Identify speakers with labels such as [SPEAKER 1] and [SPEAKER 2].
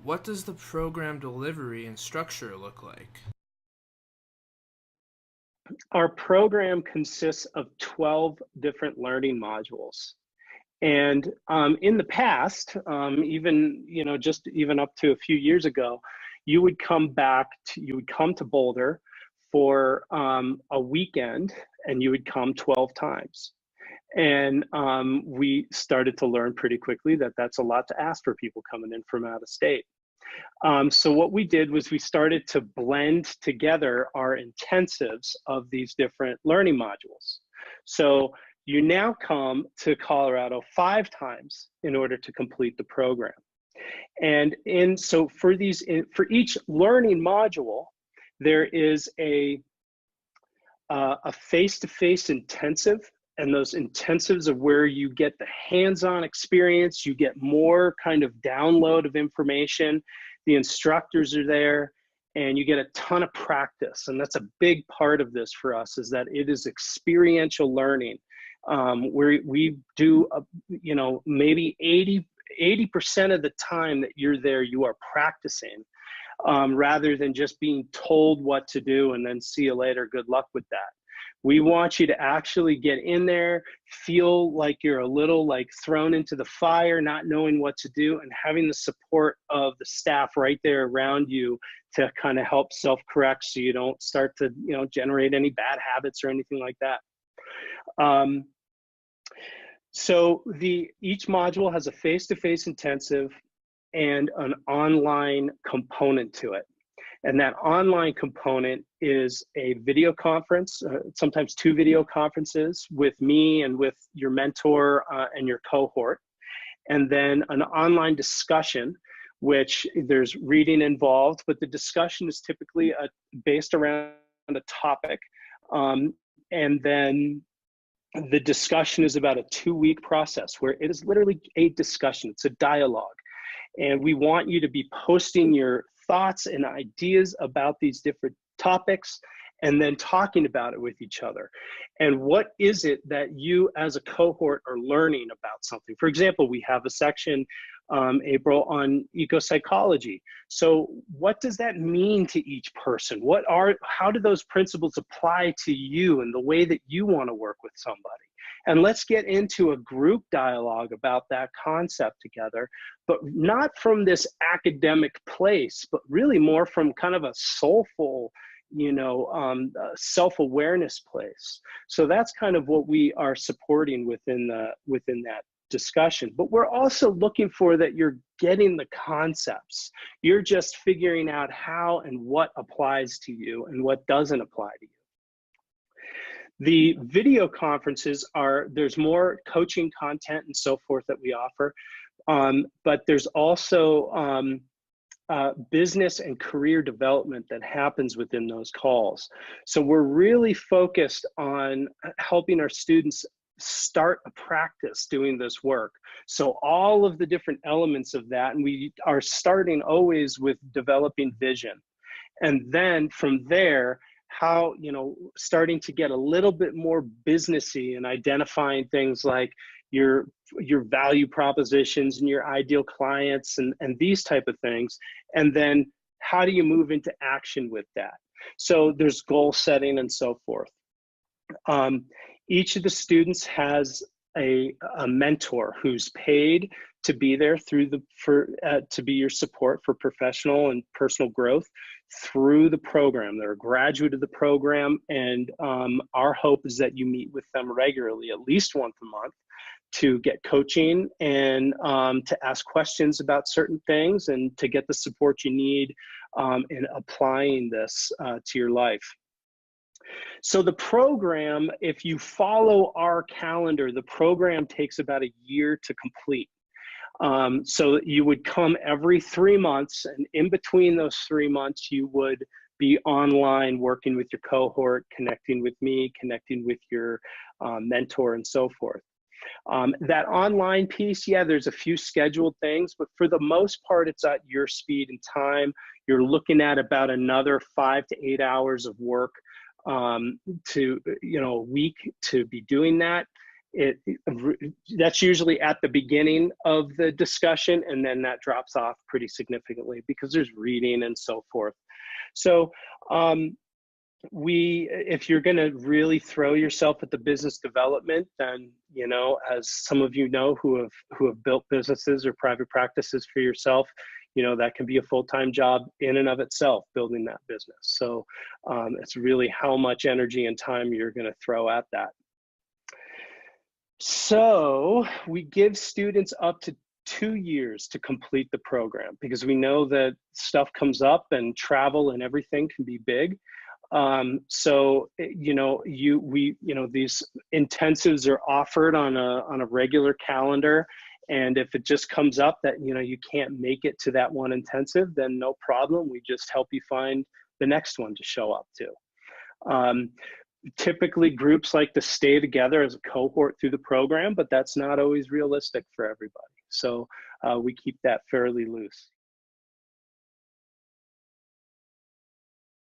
[SPEAKER 1] What does the program delivery and structure look like?
[SPEAKER 2] Our program consists of 12 different learning modules. And in the past, even just even up to a few years ago, you would come to Boulder for a weekend, and you would come 12 times. And we started to learn pretty quickly that that's a lot to ask for people coming in from out of state. So what we did was we started to blend together our intensives of these different learning modules. So you now come to Colorado 5 times in order to complete the program. So for each learning module, there is a face-to-face intensive, and those intensives are where you get the hands-on experience, you get more kind of download of information, the instructors are there, and you get a ton of practice. And that's a big part of this for us, is that it is experiential learning, where we do, maybe 80% of the time that you're there, you are practicing, rather than just being told what to do and then see you later, good luck with that. We want you to actually get in there, feel like you're a little like thrown into the fire, not knowing what to do, and having the support of the staff right there around you to kind of help self-correct so you don't start to generate any bad habits or anything like that. Each module has a face-to-face intensive and an online component to it. And that online component is a video conference, sometimes 2 video conferences with me and with your mentor and your cohort. And then an online discussion, which there's reading involved, but the discussion is typically based around a topic. And then the discussion is about a 2-week process where it is literally a discussion, it's a dialogue. And we want you to be posting your thoughts and ideas about these different topics and then talking about it with each other. And what is it that you as a cohort are learning about something? For example, we have a section, April, on eco-psychology. So what does that mean to each person? How do those principles apply to you and the way that you want to work with somebody? And let's get into a group dialogue about that concept together, but not from this academic place, but really more from kind of a soulful, self-awareness place. So that's kind of what we are supporting within that discussion. But we're also looking for that you're getting the concepts. You're just figuring out how and what applies to you and what doesn't apply to you. The video conferences there's more coaching content and so forth that we offer, but there's also business and career development that happens within those calls. So we're really focused on helping our students start a practice doing this work. So all of the different elements of that, and we are starting always with developing vision. And then from there, how, starting to get a little bit more businessy and identifying things like your value propositions and your ideal clients and these type of things. And then how do you move into action with that? So there's goal setting and so forth. Each of the students has a mentor who's paid to be there to be your support for professional and personal growth through the program. They're a graduate of the program, and our hope is that you meet with them regularly, at least once a month, to get coaching and to ask questions about certain things and to get the support you need in applying this to your life. So the program, if you follow our calendar, the program takes about a year to complete. So you would come every 3 months, and in between those 3 months, you would be online working with your cohort, connecting with me, connecting with your mentor, and so forth. That online piece, yeah, there's a few scheduled things, but for the most part, it's at your speed and time. You're looking at about another 5 to 8 hours of work a week to be doing that. that's usually at the beginning of the discussion, and then that drops off pretty significantly because there's reading and so forth. So if you're going to really throw yourself at the business development, then, you know, as some of you know who have built businesses or private practices for yourself, you know, that can be a full-time job in and of itself, building that business. So it's really how much energy and time you're going to throw at that. So we give students up to 2 years to complete the program, because we know that stuff comes up and travel and everything can be big. So, you know, these intensives are offered on a regular calendar. And if it just comes up that, you know, you can't make it to that one intensive, then no problem. We just help you find the next one to show up to. Typically groups like to stay together as a cohort through the program, but that's not always realistic for everybody. So we keep that fairly loose.